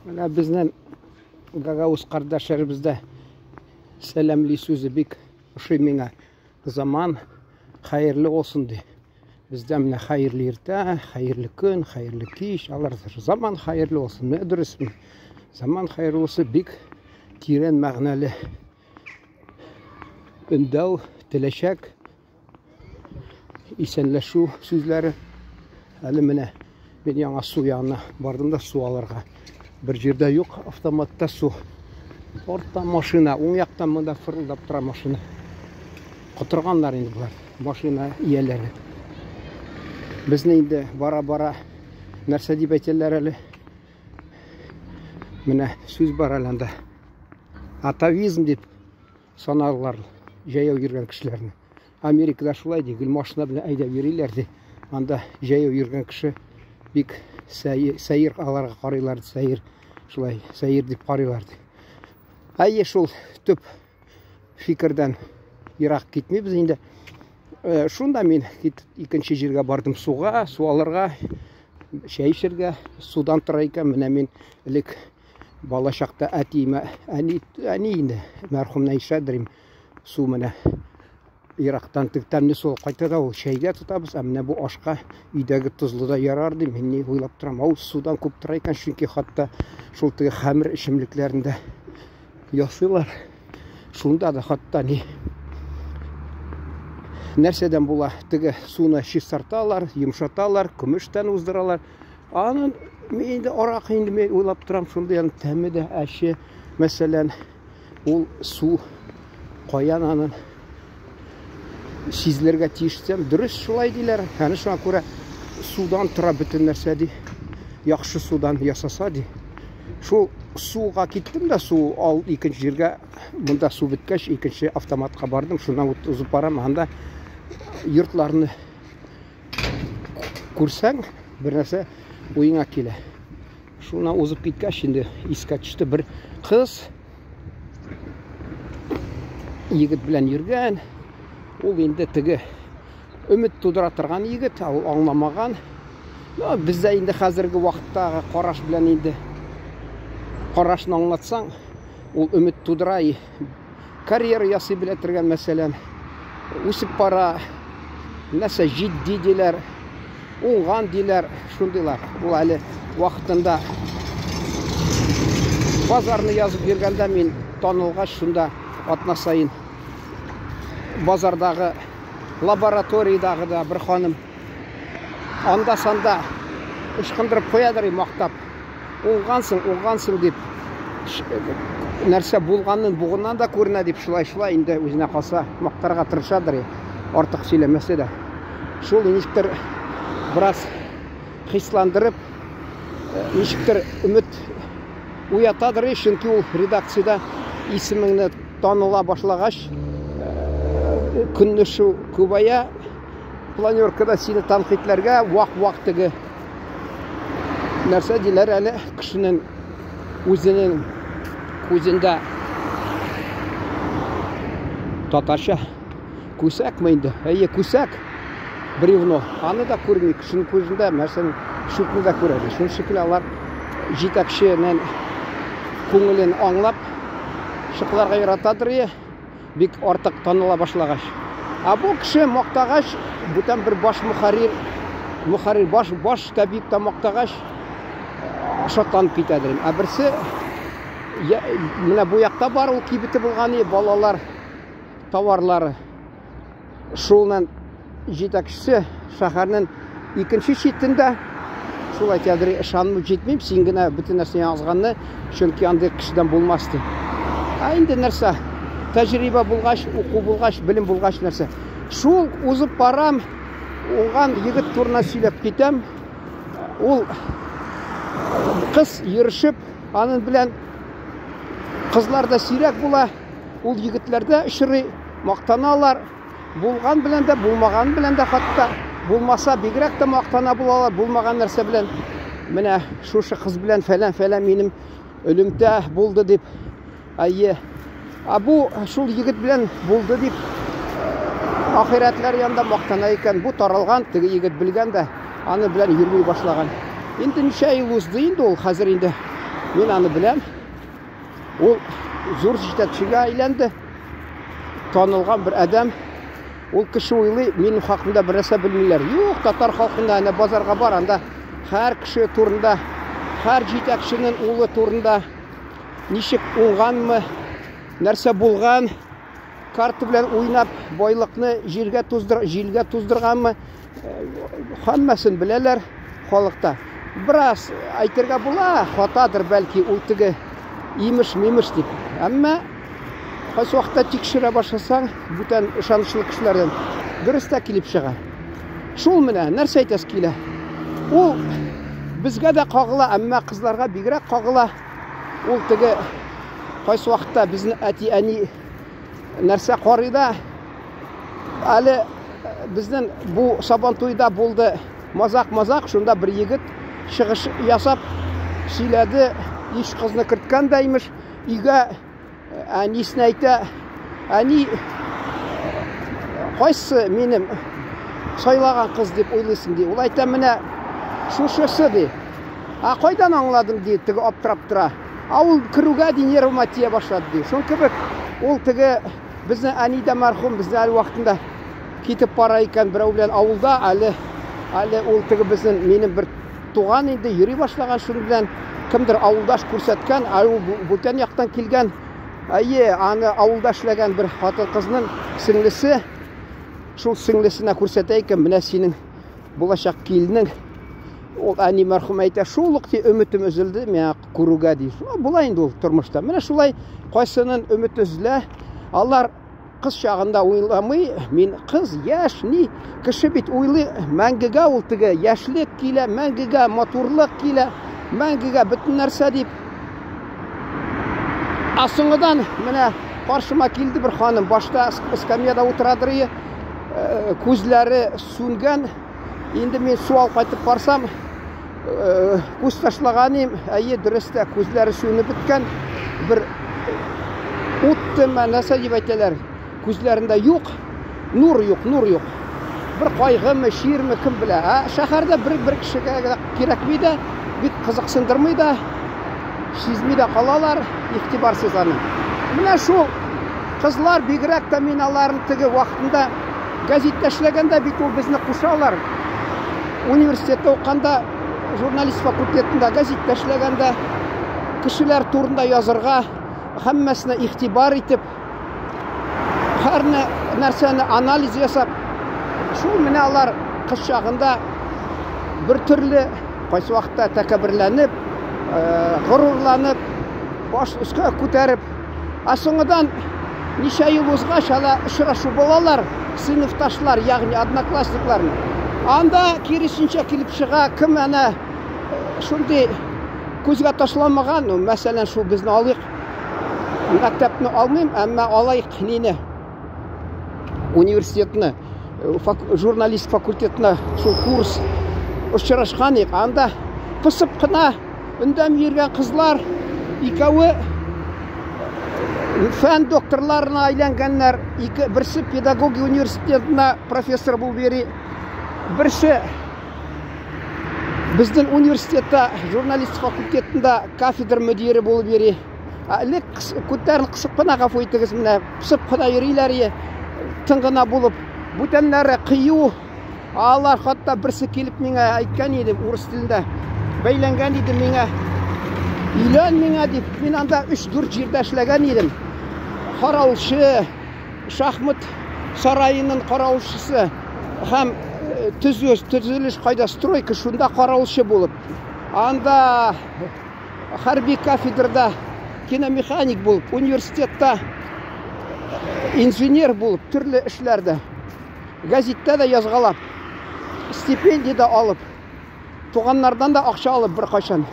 Менә безнең гагаuz кардәшләребездә сәламле сүзе бик ошый миңа. Заман хәерле булсын ди. Бездә менә хәерле иртә, хәерле көн, хәерле кич, алар заман хәерле булсын. Менә дөресме? Заман хәерле булсын бик тирән мәгънәле. Өндәү, теләчәк, исәнләшү сүзләре. Әле менә мен яңа су янына бардым да су алырга. Bir җирдә юк, автоматта су. Орта машина, уң яктан монда фырылдап тора машина. Котырганнар инде булар, машина ияләре. Безне инде бара-бара нәрсә дип әйтәләр әле? Менә сүз бар әле анда. Атавизм дип санарлар җәяү йөргән кешеләрне. Америкада шулай ди, гел машина белән әйдәп йөриләр ди. Анда җәяү йөргән кеше бик сәйер аларга карыйлар, сәйер шулай, сәйер дип карыйлар ди. Әйе, шул төп фикердән ерак китмибез инде. Шунда мин икенче җиргә бардым суга, су алырга, чәй эчәргә, судан тора икән. Менә мин элек бала чакта әтиемә, әни инде, мәрхүм Нәйшәдрим, су менә Ирактан тәмле су кайтада ул чәйгә тотабыз, менә бу ашка өйдәге тозлы да ярар ди. Мин ни уйлап торам, ул судан күп тора икән, чөнки хатта шул теге хәмер эчемлекләрендә ясыйлар. Шунда да хатта ни нәрсәдән була, теге суны чистарталар, йомшаталар, көмештән уздыралар. Аның инде арак инде мин уйлап торам, шунда янә тәме дә әче. Мәсәлән, ул су каян аның сизләргә тиешсәм, дөрес шулай диләр. Һәм шуңа күрә судан тора бөтен нәрсә ди. Яхшы судан ясаса ди. Шул суга киттем дә, су ал икенче җиргә, монда су беткәч, икенче автоматка бардым. Шуннан узып барам, анда йортларны күрсәң, бер нәрсә уеңа килә. Шуннан узып киткәч, инде искә төште, бер кыз егет белән йөргән. Ул инде теге өмет тудыра торган егет, ул аңламаган. Бездә инде хәзерге вакытта караш белән инде карашны аңлатсаң, ул өмет тудыра, карьера ясый белә торган, мәсәлән, үсеп бара, нәрсә җитди диләр, уңган диләр, шундыйлар. Ул әле вакытында базарны язып йөргәндә мин танылгач, шунда атна сайын базардагы лабораториядагы да бер ханым анда-санда ышкындырып куядыр, мактап. Уңгансың дип, нәрсә булганын бугыннан да күренә дип, шулай инде үзенә калса мактарга тырышадыр, артык сөйләмәсә дә. Шул ничектер бераз хисландырып, ничектер өмет уятадыр, чөнки ул редакциядә исемеңне таныла башлагач, көннәшү күбәя, планеркада сине танкитләргә вак-вак теге нәрсә диләр әле, кешенең үзенең күзендә татарча күсәкме инде? Әйе, күсәк, бревно. Аны да күрми, кешенең күзендә нәрсәне шутны да күрәләр. Шул шикелле алар җитәкченең күңелен аңлап шыкларга яратадыр, бик артык таныла башлагач. Бу кеше мактагач, бүтән бер баш мөхәррир баш табиб та мактагач шатланып китәдер. Берсе менә бу якта бар, ул кибете булган балалар товарлары. Шулнан җитәкчесе шәһәрнең икенче читендә шул әйтәдер, ышанмый җитмим, син генә бөтен нәрсә язганны, чөнки андый кешедән булмас ди. Инде нәрсә тәҗрибә булгач, уку булгач, белем булгач нәрсә. Шул узып барам, уңган егет турына сөйләп китәм. Ул кыз йөршеп, аның белән кызлар да сирәк була. Ул егетләрдә очрый, мактаналар. Булган белән дә, булмаган белән дә, хатта булмаса бигрәк тә мактана булалар, булмаган нәрсә белән. Менә шушы кыз белән фәлән минем ölümдә булды дип. Әйе. Бу шул егет белән булды дип ахирәтләр янында мактана икән. Бу таралган, теге егет белгән дә, аны белән йөрмәй башлаган. Инде ничә ел узды инде ул, хәзер инде Мен аны білем. Ол зор жетекшіге айланды. Танылған бір адам. Ол кіші ойлы, менің хақымда бір нәрсе білмейлер. Жоқ, татар халқында ана базарға бар, анда әр кіші турында, әр жетекшінің ұлы турында нешік оңғанмы, нәрсе болған, карты білен ойнап, байлықны желге туздырғанмы, хаммасын білелер халықта. Біраз айтырға бола, хатадыр бәлки ұлтығы иміш-меміш деп. Әмма қайсы уақытта текшіре башласаң, бүтән ышанышылы кішілерден дұрыста келіп шығар. Шул міне, нәрсе айтасы келі. Ол бізге де қағыла, әмма қызларға бигірек қағыла. Ол тігі қайсы уақытта біздің әти-әни нәрсе қарыда. Әлі біздің бұл сабантойда болды мазақ, шында бір егіт шығыш ясап, сөйледі, еш қызны кірткен даймыш, үйге әнесін айта, әне қайсы менің сайлаған қыз деп ойлайсың де. Ол айта міне шушысы де. Қайдан аңладың де, тігі аптырап тұра. Ауыл кіруге дейін еріма тие башлады де. Шон кебек ол тігі біздің әнейді мәрхум, біздің әлі уақытында кетіп бара екен бірау білен ауылда, әлі ол тігі біздің менің бір туған енді ери башлаған шын білен кімдір ауылдаш көрсеткен, әлі бұлтен яқтан келген, аны ауылдашлаған бір қатын қызының сіңлісі, шул сіңлісіне көрсетейкен, міне сенің болашақ келінің, ол әне мәрхум айта, шулықте үмітім үзілді, мен көруге дейсі. Бұлай енді ол тұрмышта. Міне шулай қойсының үміт үзілі, алар қыз шағында ойламай, мен қыз, яш, не, кіші бет ойлы, мәңгіге ол тігі, яшілік келі, мәңгіге матурлық келі, мәңгіге бүтін нәрсе деп. Асыңыдан, міне, қаршыма келді бір ханым, башта скамьяда отырадыры, көзлері сөнген, енді мен су алып қайтып барсам, көз ташлағаным, дұрысты көзлері сөніп біткен, бір отты мәнәсі деп айталар, көзлерінде жоқ, нұр жоқ. Бір қайғымы, шерімі кім біле. Шахарда бір кішіге керек мейді, бет қызық сындырмайды, сезмейді қалалар, иқтибарсыз аны. Міне шул қызлар бигірек таминаларын тігі уақытында газетті әшлегенде бет ол бізні құшалар. Университетті оққанда, журналист факультетінде газетті әшлегенде кішілер турында язырға, хаммасына иқтибар етіп, қарны нәрсені анализ жасап, шул міне алар қыз шағында бір түрлі қайсы уақытта тәкәбірләніп, ғұрурланып, баш үске көтеріп, асыңыдан неше ел озға шала ұшырашу болалар, сыныпташлар, яғни одноклассникларны. Анда керісінше келіп шыға, кім әне шундай көзге ташламаған, мәселен шу біздің алайық, мәктәпні алмайым, әмі алайық нені университетіні, журналист факультетіні шу курс ұшырашқанық, анда пысып қына үндәм ерген қызлар, екеуі фән докторларына айланғаннар, бірсі педагогия университетіне профессор бұл бері, бірші біздің университетті журналист факультетінде кафедр мүдері болып бері. Әлік көттерін қысып қына қафу етігіз, міне, пысып қына ерейлері тыңғына болып, бұтенлері қию, алар қатта бірсі келіп меңе айтқан еді, орыс тілінде бәйленген еді меңе, үйлен меңе деп, мен анда 3-4 жерді әшлеген едім. Қарауылшы, Шахмат сарайының қарауылшысы, һәм түзіліш қайда стройка шunda қарауылшы болып. Анда харби кафедрада киномеханик болып, университетта инженер болып, түрлі ішлерді. Газетте де yazғалап, стипендия да алып, туғаннардан да ақша алып бір қашан.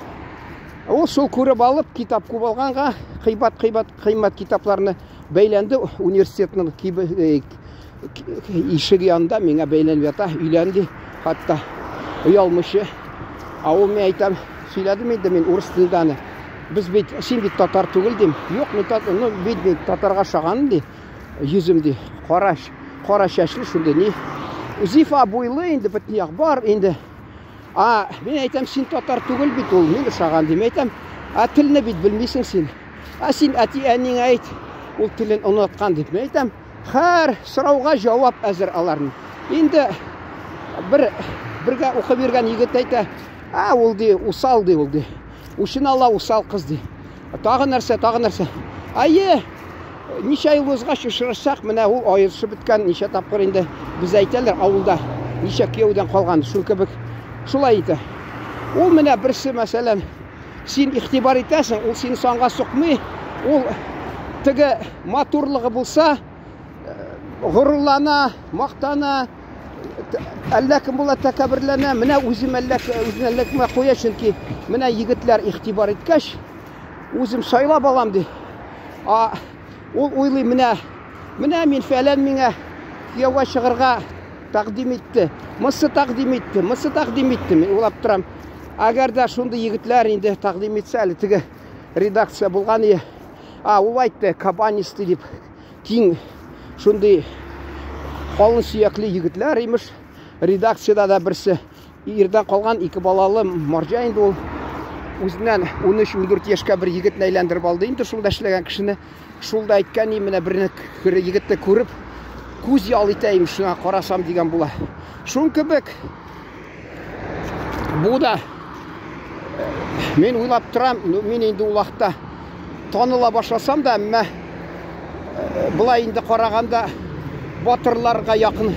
Ол сол көріп алып, китап көп алғанға, қимат китапларыны бәйленді университетінің ишігі янда меңе бәйленіп ята, үйленді, қатта ұялмышы. Ол мен айтам, сөйледім енді мен орыс тілдені. Біз бейт, сен бейт татар түгіл дем. Жоқ, мен бейт татарға шағаным де, yüzімде, қара шәшілі шүнде не. Зифа бойлы енді бітіне ақ бар енді. Мен айтам, сен татар түгіл бейт ол, мен шаған дем. Айтам, Тіліні бит білмейсің сен. Сен әнің айт, ол тілін ұнатқан деп. Мен айтам, һәр сұрауға жауап әзір аларын. Енді бірге оқы берген егет айта, ол де, усал де, ол де. Ушын ала усал қыз де. Тағы нәрсе. Неше ай өзға шышырсақ, міне ол айыршы біткен, неше тапқыр енді біз айталар ауылда, неше кеуден қалған, шүлкі шулай еді. Ол міне бірсі мәселен, сен иқтибар етесің, ол сені санға соқмай, ол тігі матурлығы болса, ғұрлана, мақтана, әлләкім бола тәкәбірләне, міне өзім әлләкіме қоя шынки, міне егітлер иқтибар еткәш, өзім сайлап алам де. Ол ойлай, міне мен фәлән меңе күйеуге шығырға тақдим етті, мысы тақдим етті, мен олап тұрам. Әгер де шонды егітлер енді тақдим етсе, әлі тігі редакция болған ие. Ол айтты, кабанисты деп, кейін шонды қалын сүйеклі егітлер еміш. Редакцияда да бірсі ерден қалған 2 балалы маржайынды ол. Өзінен 13-14 ешке бір егітін әйлендіріп алды. Енді шулда ішлеген кішіні, шулда айтқан еміне біріні егітті көріп, көз ял етейім шуна қарасам деген бұла. Шун көбік. Бұда мен ойлап тұрам, мен енді олақта таныла башласам да, әмі бұлай енді қарағанда батырларға яқын.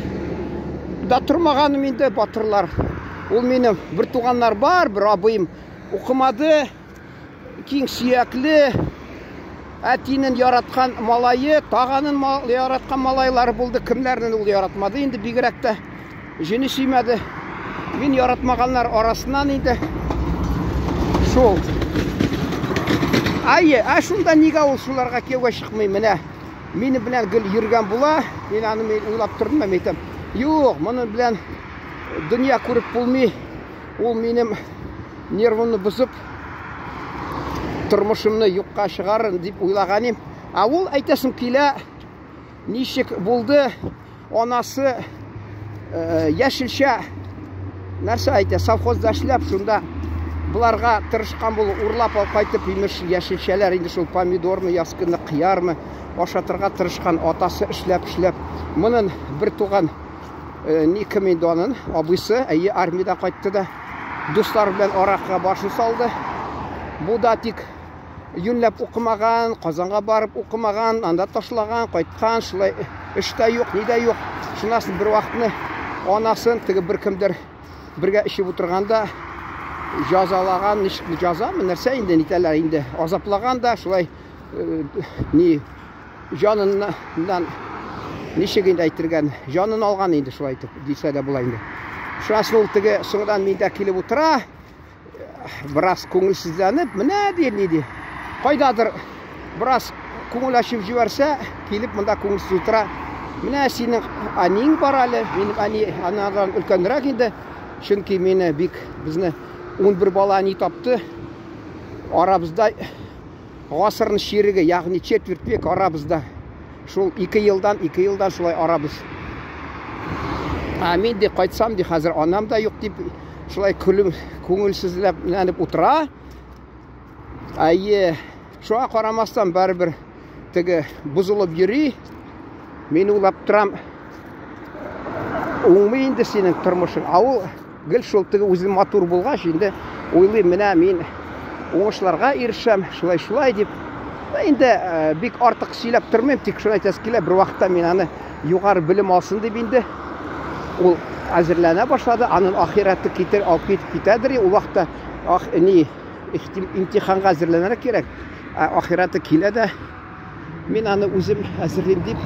Да тұрмағаным енді батырлар. Ол менің бір туғанлар бар, бір абайым оқымады, кейін сүйеклі, әтинін яратқан малайы, тағанын яратқан малайлары болды, кімлерінің ол яратмады. Енді бигірәкті жені сүймеді. Мен яратмағанлар арасынан енді шол. Шында неге ол шуларға кеуге шықмай, міне. Мені білән гүл ерген бұла, мен аны ойлап тұрдым, мен айтам. Жоқ, мұны білән дүния көріп болмай, ол менің нервымны бұзып, тұрмышымны юққа шығарын деп ойлағанем. Ол айтасым келе, нешік болды, анасы яшілше нәрсе айта, совхозда әшілеп, шында бұларға тырышқан бұл ұрлап ал қайтып, емеш яшілшелер, енді шол помидорны, яскыны, қиярмы, ашатырға тырышқан атасы ішлеп. Мұның бір туған комендонын абысы армиядан қайтты да, достар білен араққа башын салды. Бұл да тек юнләп оқымаған, қазанға барып оқымаған, анда ташлаған, қайтқан, шылай ішті жоқ, неде жоқ. Шынасын бір уақытыны анасын тігі бір кімдер бірге ішіп отырғанда жазалаған, нешікті жазамын, нәрсе енді нетелер енді азаплаған да, шылай жанынан нешегенде әйтірген, жанын алған енді шылай дейсі де бұла енді. Шынасын ол тігі соңдан менде келіп отыра, біраз көңілсізденіп, міне дейін. Қайдадыр біраз көңіл ашып жіберсе, келіп мұнда көңілсіз отыра, міне сенің әнең бар әлі, менің анадан үлкенірек енді, шынки мені бізні 11 бала әне тапты, арабызда ғасырын шерігі, яғни четверть век арабызда, шол 2 елдан шолай арабыз. Мен де қайтсам де қазір анам да жоқ деп, шолай көңілсізлеп нәніп отыра. Шоға қарамастан бәрі-бір тігі бұзылып ері, мен олап тұрам, оңмай енді сенің тұрмышың. Ауыл гіл шол тігі өзі матур болғаш, енді ойлай міне мен оңышыларға ерішем, шылай деп. Енді бек артық сөйлеп тұрмайым, тек шын айтасы келе, бір уақытта мен аны жоғары білім алсын деп енді. Ол әзірлене башлады, анын ақиратты алып кетіп кетедір, ол уақытта имтиханға әзірленері керек. Ақиратты келеді, мен аны өзім әзірлен деп,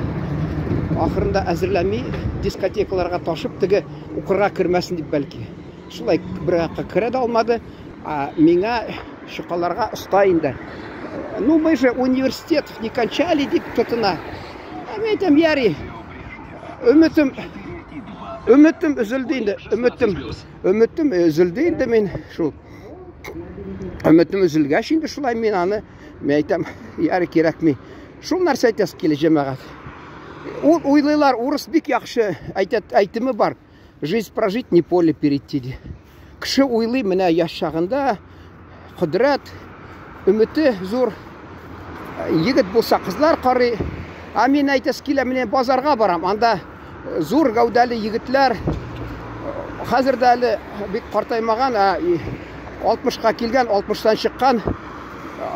ақырында әзірленмей дискотекаларға ташып, тігі ұқырға кірмәсін деп бәлкі. Шылай бір аққа кіреді алмады, меңа шықаларға ұстайынды. Мы же университетов не кончали деп тұтына. Мен айтам, яри, үмітім үзілді енді, үмітім үзілді енді мен шул. Үмітім үзілгәш енді шулай мен аны, мен айтам, яри керек мен. Шул нәрсе айтасы келе жемағат. Ол ойлайлар, орыс бек яқшы айтымы бар. Жизнь прожить, не поле перейти де. Кіші ойлай, міне яш шағында құдірет, үміті зор егіт болса қызлар қари. Мен айтасы келе менен базарға барам. Анда зор гәүдәлі егітлер қазірді әлі бек қартаймаған, 60-қа келген, 60-тан шыққан.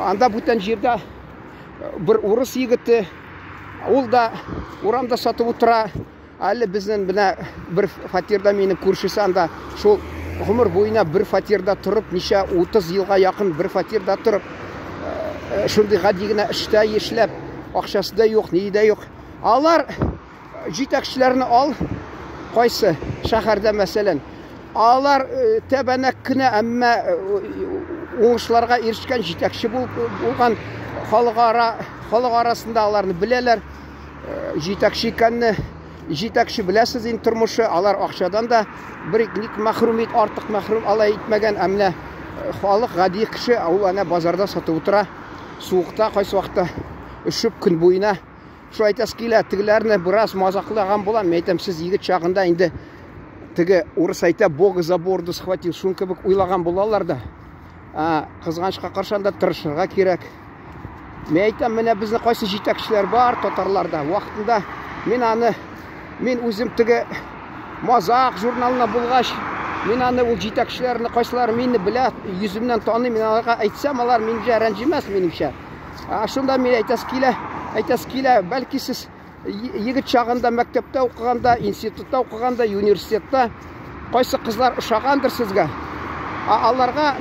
Анда бұтан жерде бір орыс егіті, ол да орамда сатып отыра. Әлі біздің бір фатирда менің көршісі, анда шол ғұмыр бойына бір фатирда тұрып, неше 30 жылға яқын бір фатирда тұрып, шындыға дегені ішті ешілеп, ақшасы да жоқ, неyi де жоқ. Алар жетекшілеріні ал, қойсы шәһәрдә мәсәлән. Алар тәбәнәк кенә, әмма оңышларға ерішкен жетекші болған, халық арасында аларны білелер. Жетекші екенін, жетекші білесіз ен тұрмышы, алар ақшадан да бір-ник мәхрум ет, артық мәхрум алай етмеген, әміне халық ғади кіші, ол әне базарда сатып отыра, суықта, қайсы уақытта үшіп күн бойына. Шу айтасы келе, тігілеріне біраз мазақылаған болам. Мен айтам, сіз егіт шағында енді тігі орыс айта боғы заборды схватил, шун кебек ойлаған болалар да. Қызғаншқа қаршанда тырышырға керек. Мен айтам, міне біздің қайсы жетекшілер бар татарларда. Уақытында мен өзім тігі мазақ журналына болғаш, мен ол жетекшілеріні қайсылары мені біле, yüzімнен таны, мен аларға айтсам, алар мені жа рәнжімес меніңше. Шында мен айтасы келе, бәлкі сіз егіт шағында, мәктепте оқығанда, институтта оқығанда, университетте қайсы қызлар ұшағандыр сізге. Аларға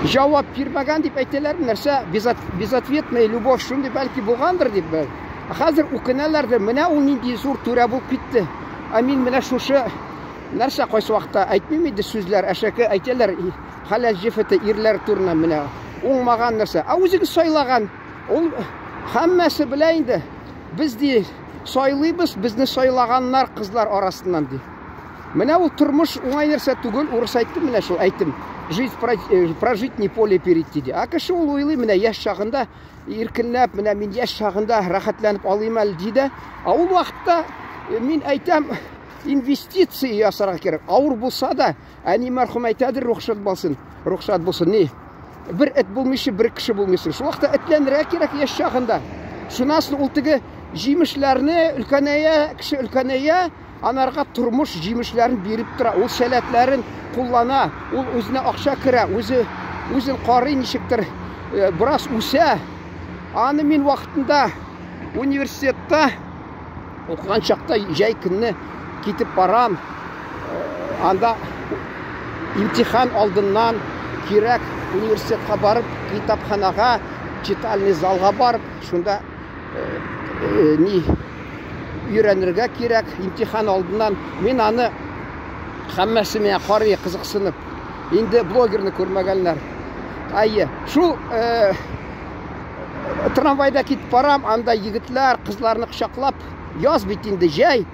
жауап бермеген деп айтелер нәрсе, безответная любовь шынды бәлкі болғандыр деп. Қазір өкінелерді, міне ол нендей зор түрә болып кетті. Мен міне шушы нәрсе қайсы уақытта айтмаймайды сөзлер, әшәкі айтелер, халал жефеті ерлер түріне міне оңмаған нәрсе. Өзігі сойлаған, ол хаммасы білейінді. Бізді сойлайбыз, бізді сойлағанлар қызлар арасынан де. Міне ол тұрмыш оңай нәрсе түгіл, орыс айтты, міне шол айттым. Жизнь прожить не поле перейти де. Кіші ол ойлай, міне яш шағында еркінләп, міне мен яш шағында рахатланып алайым әлі дейді. Ол уақытта мен айтам, инвестиция ясарға керек. Ауыр болса да, әне мәрхум айтадыр, рұқсат болсын. Не? Бір әт болмеші, бір кіші болмесын. Şu вақытта әтләнірі керек еш шағында. Шунасын ұлтығы жемішлеріні үлкәнәйе, кіші үлкәнәйе, анарға тұрмыш жемішлерін беріп тұра. Ол сәләтлерін құллана, ол өзіне ақша кірі, өзін қары нешіктір біраз өсе. Аны мен уақытында университетта оқыған шақта жай күнні кетіп барам. Анда имтихан алдынан керек университетқа барып, китапханаға, читальный залға барып, шында үйренірге керек, имтихан алдынан. Мен аны қаммәсі мен қари қызықсынып, енді блогерні көрмегенлер. Шу трамвайда кетіп барам, анда егітлер қызларны құшақлап, яз бетінде жай,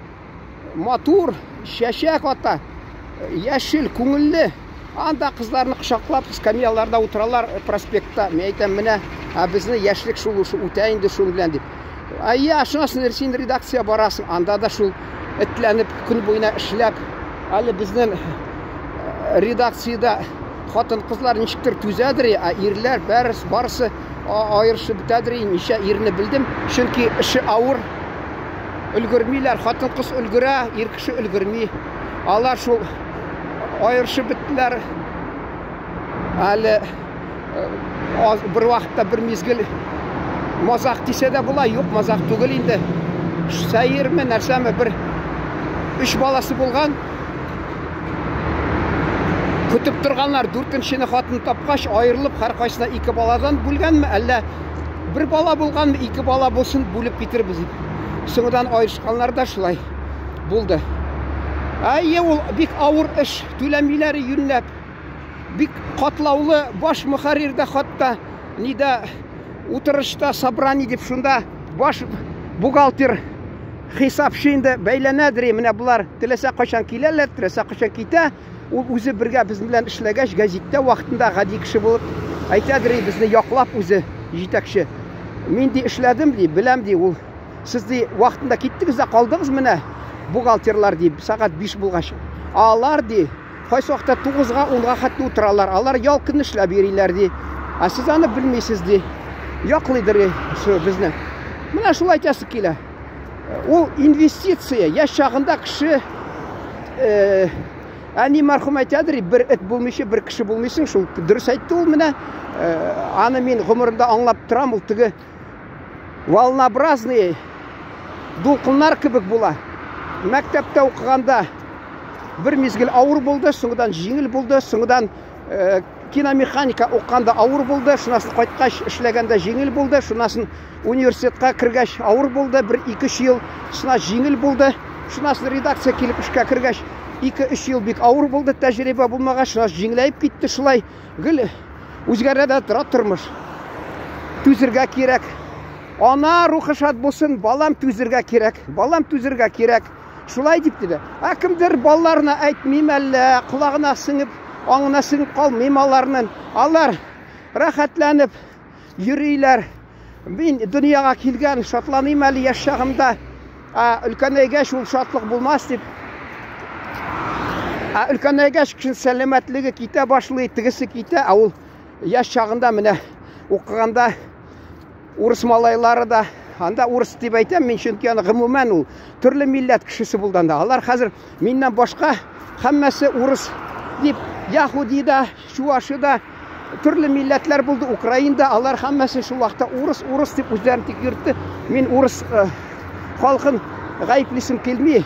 матур, шәшәк ата, яшіл, көңілі. Анда қызларны құшақлап, скамьяларда отыралар проспектта. Мен айтам, міне, бізді яшілік шул өтәйінді шул білән деп. Шынасын сен редакция барасың, анда да шул әтләніп, күн бойына ішіләп, әлі біздің редакцияда қатын қызлар нешіктір түзәдір, ерлер барысы айыршы бітәдір, неше еріні білдім. Шынки іші ауыр, үлгірмейлер, қатын қыз үлгірі, еркіші үлгірмей. Алар шул айыршы біттілер, әлі бір уақытта бір мезгіл мазақ десе де бұла, жоқ мазақ түгіл енді. Сәйірме, нәрсәме бір 3 баласы болған, күтіп тұрғанлар 4-шіні қатын тапқаш, айырылып, қарқайсына 2 баладан бөлген ме, әлі бір бала болған ме, 2 бала болсын бөліп кетір біз. Соңыдан айыршықанлар да шылай болды. Ол бек ауыр іш, төлемейлері үйінләп, бек қатлаулы баш мұхарирді қатта, неде отырышта собрани деп шында баш бухгалтер хисапшында бәйләнәдір. Міне бұлар тілесе қашан келелер, тілесе қашан кете, ол өзі бірге біздің білән ішләгәш газетте уақытында ғади кіші болып айтадыр, бізді яқлап өзі жетекші. Мен де ішләдім де, біләм де, ол сізді уақытында кеттіңіз де қалдыңыз міне бухгалтерлар де, сағат 5 болғаш. Алар де, қайсы уақытта 9-ға 10-ға қатты отыралар, алар ялкын ішләп ерейлер де, Сіз аны білмейсіз де. Яқлыйдыр бізді. Мына шулай айтасы келі. Ол инвестиция. Яш шағында кіші әне марқұм айтадыр, бір эт болмайшы, бір кіші болмайсың. Шул дұрыс айтты ол міне. Аны мен ғұмырында аңлап тұрам. Ол түгі волнообразные дулқынлар кебек була. Мәктәптә оқығанда бір мезгіл ауыр болды, соңыдан жеңіл болды, соңыдан киномеханика оқығанда ауыр болды, шунасын қайтқаш эшләгәндә жеңіл болды, шунасын университетка кіргәш ауыр болды, 1-2 ел шуна жеңіл болды, шунасын редакция келіп эшкә кіргәш 2-3 ел бик ауыр болды, тәҗрибә булмагач, шунасы жеңеләйеп китте, шулай гел үзгәрә дә тора тормыш. Түзергә кирәк. Ана рухы шат булсын, балам түзергә кирәк, балам түзергә кирәк. Шулай дип диде. Кемдер балаларына әйтмим әллә, колагына сеңеп, аңына сеңеп калмыйм аларның. Алар рәхәтләнеп йөриләр. Мин дөньяга килгән, шатланыйм әле яшь чагымда. Өлкәнәйгәч ул шатлык булмас дип. Өлкәнәйгәч кеше сәламәтлеге китә башлый, тигесе китә. Ул яшь чагында менә укыганда урыс малайлары да, анда урыс дип әйтәм мин, чөнки аны гомумән ул төрле милләт кешесе булган да. Алар хәзер миннән башка һәммәсе урыс дип, яһуди да, чуашы да, төрле милләтләр булды, Украинада, алар һәммәсе шул вакытта урыс дип үзләрен тик йөртте. Мин урыс халкын гаеплисем килми.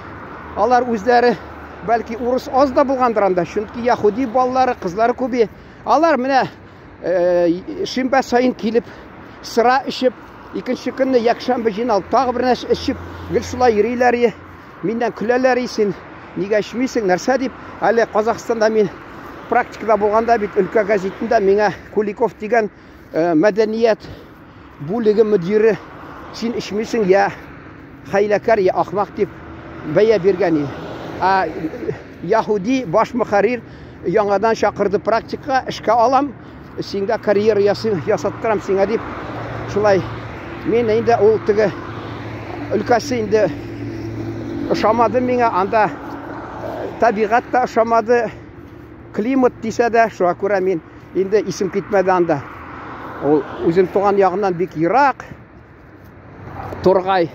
Алар үзләре бәлки урыс аз да булгандыр анда, чөнки яһуди балалары, кызлары күбе. Алар менә шимбә сайын килеп сыра ішіп, икенче көнне якшәмбе җыйналып, тагы бер нәрсә ішеп, гел шулай йөриләр, миннән көләләр, син нигә эчмисең, нәрсә дип. Әле Казакстанда мин практикада булганда бит өлкә газетында миңа Куликов дигән мәдәният бүлеге мөдире, син эчмисең, я хәйләкәр, я ахмак дип бәя биргән. Яһуди баш мөхәррир яңадан чакырды практикага, эшкә алам, сиңдә карьера ясаттырам сиңа дип. Шулай мен инде ул теге өлкәсе инде ошамады миңа, анда табигать та ошамады, климат дисә дә, шуңа күрә мин инде исем китмәде анда. Ул үзем туган ягыннан бик ерак, Торгай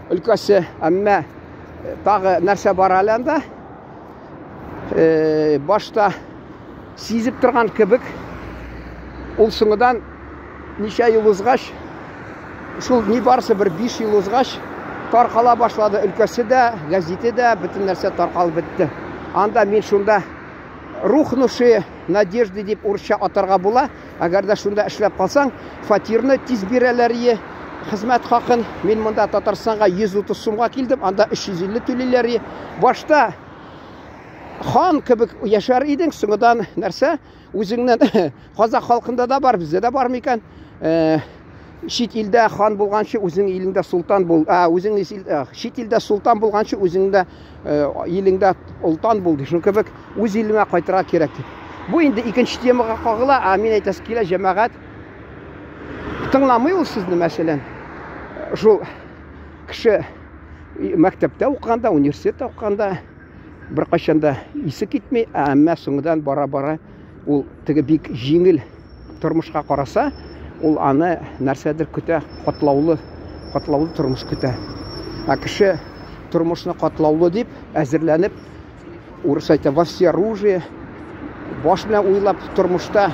өлкәсе, әмма тагы нәрсә бар әле анда. Башта сизеп торган кебек, ул соңыдан ничә ел узгач, шул ни барсы бер 5 ел узгач, таркала башлады, өлкәсе дә, газете дә, бөтен нәрсә таркалып бетте. Анда мин шунда рух нуши надежды дип урысча атарга була. Әгәр дә шунда эшләп калсаң, фатирны тиз бирәләр, хезмәт хакын. Мин монда Татарстанга 130 сумга килдем, анда 350 түлиләр. Башта хан кебек яшәр идең, соңыдан нәрсә? Үзеңнән Казак халкында да бар, бездә дә бар микән? Шит илдә хан булганчы үзең илеңдә султан бул. Үзең шит илдә султан булганчы үзеңдә илеңдә ултан бул. Шуның кебек үз илеңә кайтырга кирәк. Бу инде икенче темага кагыла. Мин әйтәс килә, җәмәгать тыңламый ул сезне, мәсәлән. Шул кеше мәктәптә укыганда, университетта укыганда бер кайчанда исе китми, әмма соңыдан бара-бара ул теге бик җиңел тормышка караса, ул аны нәрсәдер көтә, катлаулы тормыш көтә. Кеше тормышны катлаулы дип әзерләнеп, урыс әйтә, во всеоружие, баш белән уйлап тормышта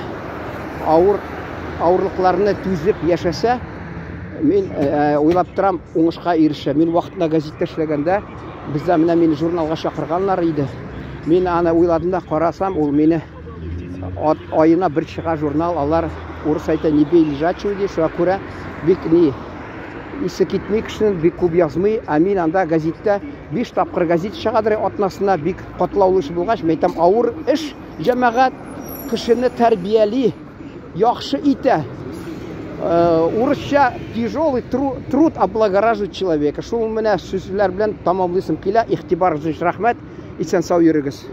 авырлыкларны түзеп яшәсә, мин уйлап торам, уңышка ирешә. Мин вакытында газетта эшләгәндә, бездә менә мине журналга чакырганнар иде. Мин аны уйладым да, карасам, ул мине айына бер чыга журнал, алар урыс әйтә, не бей лежачего ди, шуңа күрә бик ни исе китми кешенең бик күп язмый. Мин анда газетта 5 тапкыр газет чыгадыр, атнасына бик катлаулы эш булгач, мен әйтәм, авыр эш, җәмәгать кешене тәрбияли, яхшы итә. Урысча тяжелый труд облагораживает человека. Шул менә сүзләр белән тамамлыйсым килә. Игътибарыгыз өчен рәхмәт. Исән-сау йөрегез.